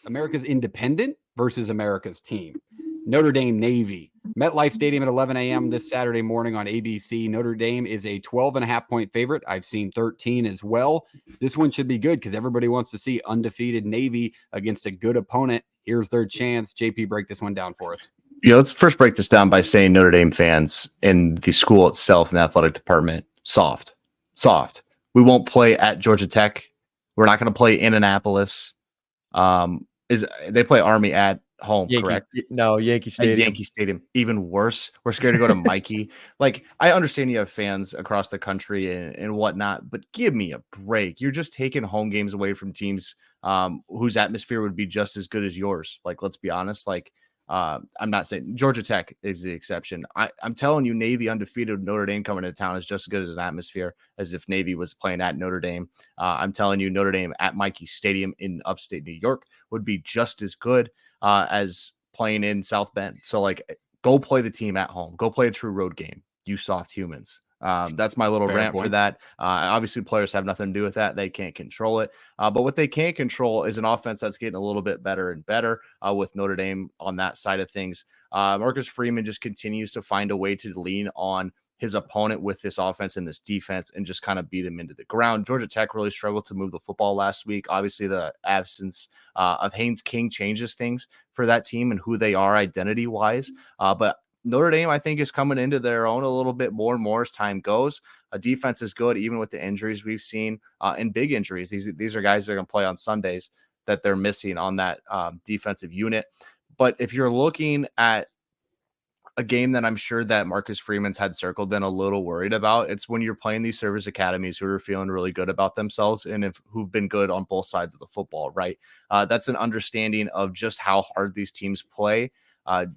America's independent versus America's team. Notre Dame Navy. MetLife Stadium at 11 a.m. this Saturday morning on ABC. Notre Dame is a 12.5-point favorite. I've seen 13 as well. This one should be good because everybody wants to see undefeated Navy against a good opponent. Here's their chance. JP, break this one down for us. Yeah, let's first break this down by saying Notre Dame fans and the school itself and the athletic department, soft. We won't play at Georgia Tech. We're not going to play in Annapolis. They play Army at home, correct? No, Yankee Stadium. Yankee Stadium. Even worse. We're scared to go to Mikey. Like, I understand you have fans across the country and whatnot, but give me a break. You're just taking home games away from teams whose atmosphere would be just as good as yours. Like, let's be honest. Like, I'm not saying Georgia Tech is the exception. I'm telling you, Navy undefeated Notre Dame coming to town is just as good as an atmosphere as if Navy was playing at Notre Dame. I'm telling you, Notre Dame at Mikey Stadium in upstate New York would be just as good as playing in South Bend. So, like, go play the team at home. Go play a true road game, you soft humans. That's my little rant for that. Obviously, players have nothing to do with that. They can't control it. But what they can control is an offense that's getting a little bit better and better with Notre Dame on that side of things. Marcus Freeman just continues to find a way to lean on his opponent with this offense and this defense and just kind of beat him into the ground. Georgia Tech really struggled to move the football last week. Obviously, the absence of Haynes King changes things for that team and who they are identity-wise. But Notre Dame, I think, is coming into their own a little bit more and more as time goes. Defense is good, even with the injuries we've seen and big injuries. These are guys that are going to play on Sundays that they're missing on that defensive unit. But if you're looking at a game that I'm sure that Marcus Freeman's had circled and a little worried about, it's when you're playing these service academies who are feeling really good about themselves and who've been good on both sides of the football, right? That's an understanding of just how hard these teams play.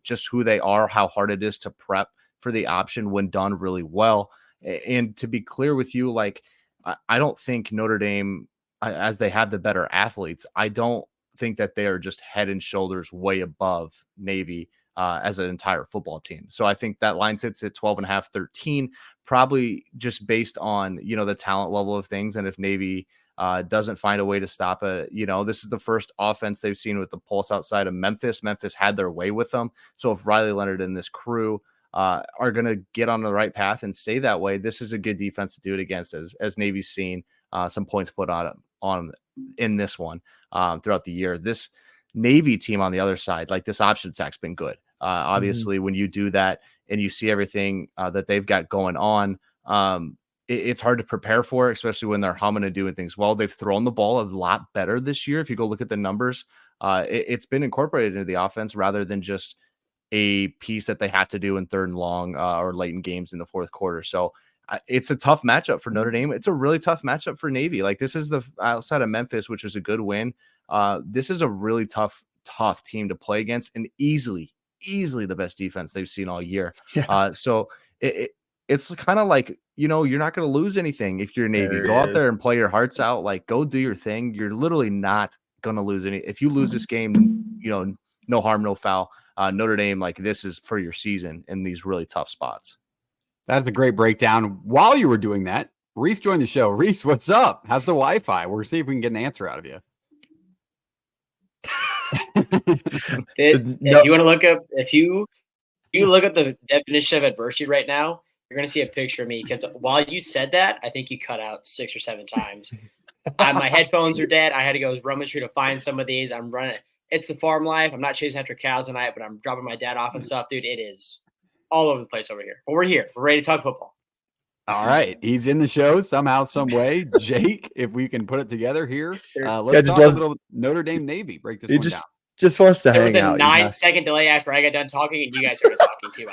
Just who they are, how hard it is to prep for the option when done really well. And to be clear with you, like, I don't think Notre Dame, as they have the better athletes, I don't think that they are just head and shoulders way above Navy as an entire football team. So I think that line sits at 12.5, 13, probably just based on, the talent level of things. And if Navy doesn't find a way to stop it. This is the first offense they've seen with the pulse outside of Memphis. Memphis had their way with them. So if Riley Leonard and this crew are going to get on the right path and stay that way, this is a good defense to do it against, as Navy's seen some points put on in this one throughout the year. This Navy team on the other side, like, this option attack's been good. Obviously, when you do that and you see everything that they've got going on, it's hard to prepare for, especially when they're humming and doing things well. They've thrown the ball a lot better this year. If you go look at the numbers, it's been incorporated into the offense rather than just a piece that they have to do in third and long or late in games in the fourth quarter. So it's a tough matchup for Notre Dame. It's a really tough matchup for Navy. Like, this is the outside of Memphis, which was a good win. This is a really tough team to play against, and easily the best defense they've seen all year. Yeah. So it's kind of like, you're not going to lose anything if you're Navy. Go out there and play your hearts out. Like, go do your thing. You're literally not going to lose any. If you lose this game, no harm, no foul. Notre Dame, like, this is for your season in these really tough spots. That's a great breakdown. While you were doing that, Reese joined the show. Reese, what's up? How's the Wi-Fi? We're see if we can get an answer out of you. If you want to look up, if you look at the definition of adversity right now, you're going to see a picture of me, because while you said that, I think you cut out 6 or 7 times. My headphones are dead. I had to go rummage through to find some of these. I'm running. It's the farm life. I'm not chasing after cows tonight, but I'm dropping my dad off and stuff, dude. It is all over the place over here. But we're here. We're ready to talk football. All right. He's in the show somehow, some way. Jake, if we can put it together here. Let's talk a little Notre Dame Navy. Break this one down. Just wants to hang out. There was a 9-second delay after I got done talking, and you guys started talking too.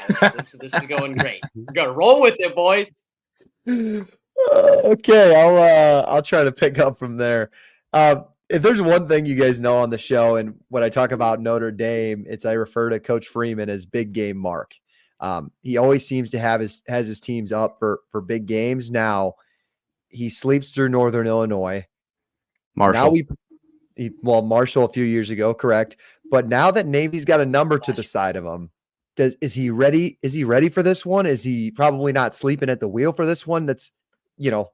This is going great. We're gonna roll with it, boys. Okay, I'll try to pick up from there. If there's one thing you guys know on the show, and when I talk about Notre Dame, I refer to Coach Freeman as Big Game Mark. He always seems to has his teams up for big games. Now he sleeps through Northern Illinois. Marshall. Marshall a few years ago, correct. But now that Navy's got a number to the side of him, is he ready? Is he ready for this one? Is he probably not sleeping at the wheel for this one? That's,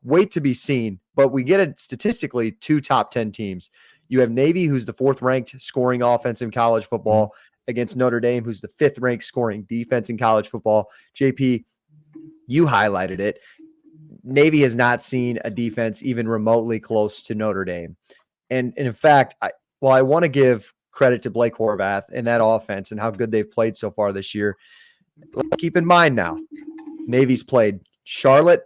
wait to be seen. But we get it statistically, 2 top 10 teams. You have Navy, who's the 4th ranked scoring offense in college football, against Notre Dame, who's the 5th ranked scoring defense in college football. JP, you highlighted it. Navy has not seen a defense even remotely close to Notre Dame. And in fact, I want to give credit to Blake Horvath and that offense and how good they've played so far this year. Let's keep in mind now, Navy's played Charlotte,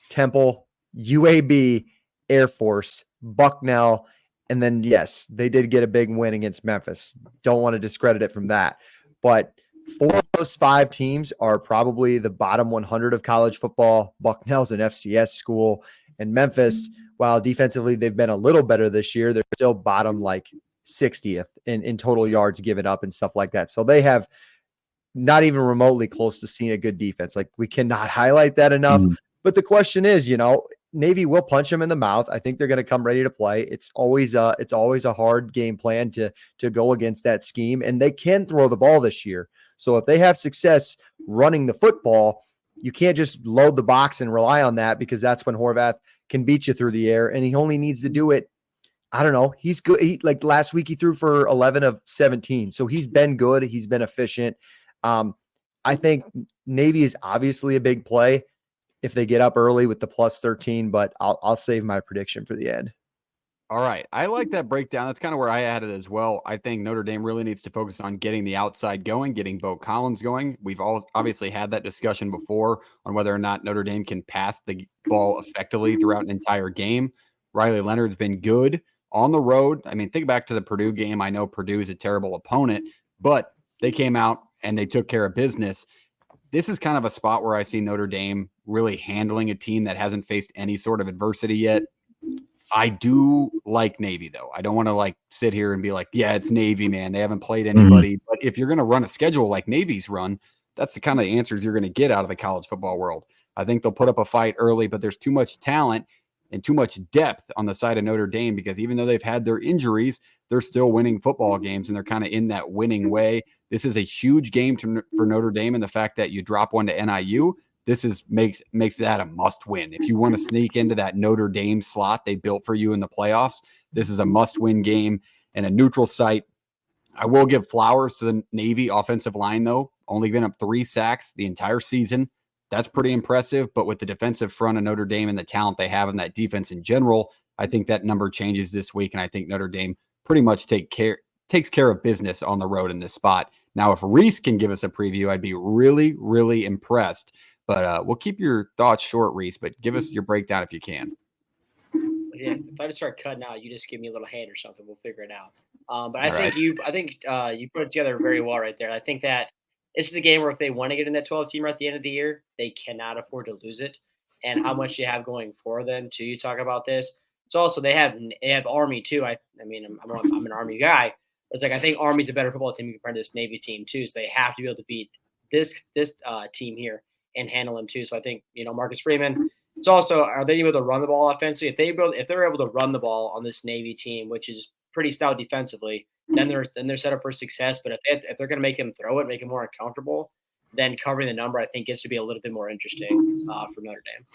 Temple, UAB, Air Force, Bucknell, and then, yes, they did get a big win against Memphis. Don't want to discredit it from that. But 4 of those 5 teams are probably the bottom 100 of college football. Bucknell's an FCS school. And Memphis, while defensively they've been a little better this year, they're still bottom like 60th in total yards given up and stuff like that. So they have not even remotely close to seeing a good defense. Like, we cannot highlight that enough. But the question is, Navy will punch them in the mouth. I think they're going to come ready to play. It's always a hard game plan to go against that scheme, and they can throw the ball this year. So if they have success running the football, you can't just load the box and rely on that, because that's when Horvath can beat you through the air, and he only needs to do it. I don't know. He's good. Like last week, he threw for 11 of 17. So he's been good. He's been efficient. I think Navy is obviously a big play if they get up early with the plus 13, but I'll save my prediction for the end. All right. I like that breakdown. That's kind of where I had it as well. I think Notre Dame really needs to focus on getting the outside going, getting Bo Collins going. We've all obviously had that discussion before on whether or not Notre Dame can pass the ball effectively throughout an entire game. Riley Leonard's been good on the road. I mean, think back to the Purdue game. I know Purdue is a terrible opponent, but they came out and they took care of business. This is kind of a spot where I see Notre Dame really handling a team that hasn't faced any sort of adversity yet. I do like Navy, though. I don't want to sit here and be like, yeah, it's Navy, man. They haven't played anybody. But if you're going to run a schedule like Navy's run, that's the kind of answers you're going to get out of the college football world. I think they'll put up a fight early, but there's too much talent and too much depth on the side of Notre Dame, because even though they've had their injuries, they're still winning football games, and they're kind of in that winning way. This is a huge game for Notre Dame, and the fact that you drop one to NIU, makes that a must win. If you want to sneak into that Notre Dame slot they built for you in the playoffs, this is a must win game and a neutral site. I will give flowers to the Navy offensive line, though. Only been up 3 sacks the entire season. That's pretty impressive. But with the defensive front of Notre Dame and the talent they have in that defense in general, I think that number changes this week. And I think Notre Dame pretty much takes care of business on the road in this spot. Now, if Reese can give us a preview, I'd be really, really impressed. But we'll keep your thoughts short, Reese, but give us your breakdown if you can. Yeah, if I just start cutting out, you just give me a little hand or something. We'll figure it out. But I think you put it together very well right there. I think that this is a game where if they want to get in that 12 team at the end of the year, they cannot afford to lose it. And how much you have going for them too. You talk about this. It's also they have Army too. I mean I'm an Army guy. But it's like I think Army's a better football team compared to this Navy team too. So they have to be able to beat this team here and handle them too. So I think Marcus Freeman. It's also, are they able to run the ball offensively? If they're able to run the ball on this Navy team, which is pretty stout defensively, then they're set up for success. But if they're going to make him throw it, make it more uncomfortable, then covering the number I think gets to be a little bit more interesting for Notre Dame.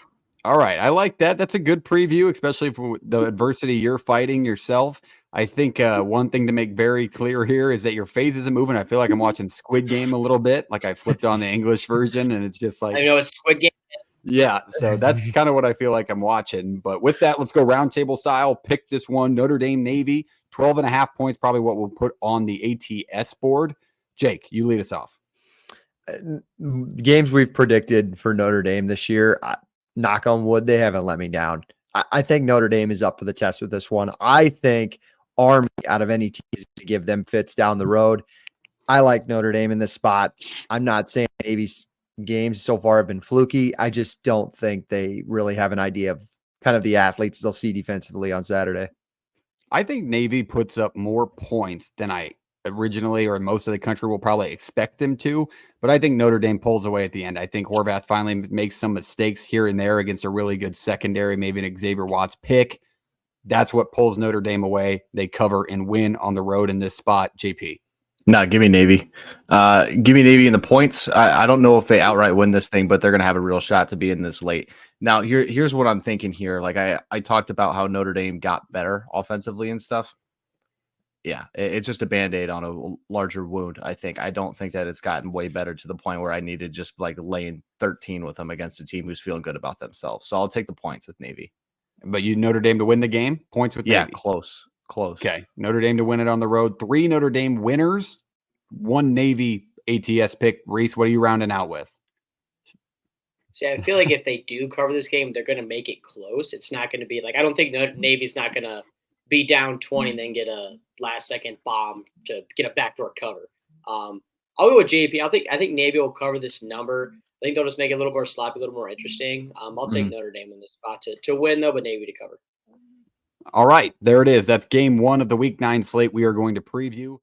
All right, I like that. That's a good preview, especially for the adversity you're fighting yourself. I think one thing to make very clear here is that your face isn't moving. I feel like I'm watching Squid Game a little bit. Like I flipped on the English version, and it's just like I know it's Squid Game. Yeah, so that's kind of what I feel like I'm watching. But with that, let's go roundtable style. Pick this one, Notre Dame Navy, 12.5 points, probably what we'll put on the ATS board. Jake, you lead us off. Games we've predicted for Notre Dame this year, knock on wood, they haven't let me down. I think Notre Dame is up for the test with this one. I think Army, out of any teams, to give them fits down the road. I like Notre Dame in this spot. I'm not saying Navy's games so far have been fluky. I just don't think they really have an idea of kind of the athletes they'll see defensively on Saturday. I think Navy puts up more points than I originally or most of the country will probably expect them to, but I think Notre Dame pulls away at the end. I think Horvath finally makes some mistakes here and there against a really good secondary, maybe an Xavier Watts pick. That's what pulls Notre Dame away. They cover and win on the road in this spot. JP. No, give me Navy. Give me Navy in the points. I don't know if they outright win this thing, but they're going to have a real shot to be in this late. Now, here's what I'm thinking here. Like I talked about how Notre Dame got better offensively and stuff. yeah, it's just a Band-Aid on a larger wound. I don't think that it's gotten way better to the point where I need to just like laying 13 with them against a team who's feeling good about themselves. So I'll take the points with Navy. But you Notre Dame to win the game? Points with Yeah, Navy. close. Okay. Notre Dame to win it on the road. 3 Notre Dame winners, 1 Navy ATS pick. Reese, what are you rounding out with? See, I feel like if they do cover this game, they're going to make it close. It's not going to be like, I don't think Navy's not going to be down 20 and then get a last second bomb to get a backdoor cover. I'll go with JP. I think Navy will cover this number. I think they'll just make it a little more sloppy, a little more interesting. I'll take Notre Dame in this spot to win, though, but Navy to cover. All right. There it is. That's game 1 of the Week 9 slate we are going to preview.